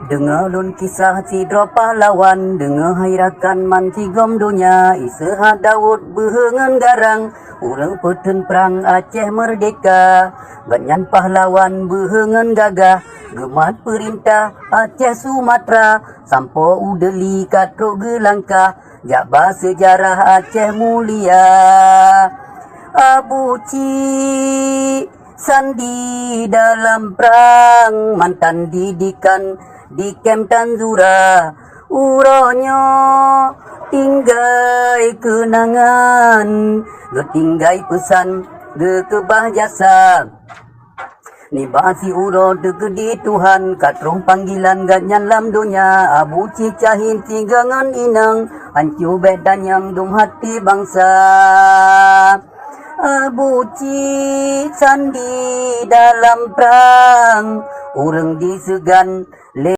Dengar lun kisah sidro pahlawan, dengar hairakan man tigom dunia, Isahat Daud behengan garang, urang peten perang Aceh merdeka. Banyak pahlawan behengan gagah, gemat perintah Aceh Sumatera, sampo udeli katro gelangkah, jaba sejarah Aceh mulia. Abu Ci Sandi dalam perang, mantan didikan di kem Tanzura, uronyo tinggai kenangan, getinggai pesan ge kebah jasa. Ni basi uro degedi Tuhan, katrong panggilan ganyan lam dunia, Abu Ci cahin tinggangan inang, hancu bedan yang dum hati bangsa. Abu Ci Sandi dalam perang, urang disegan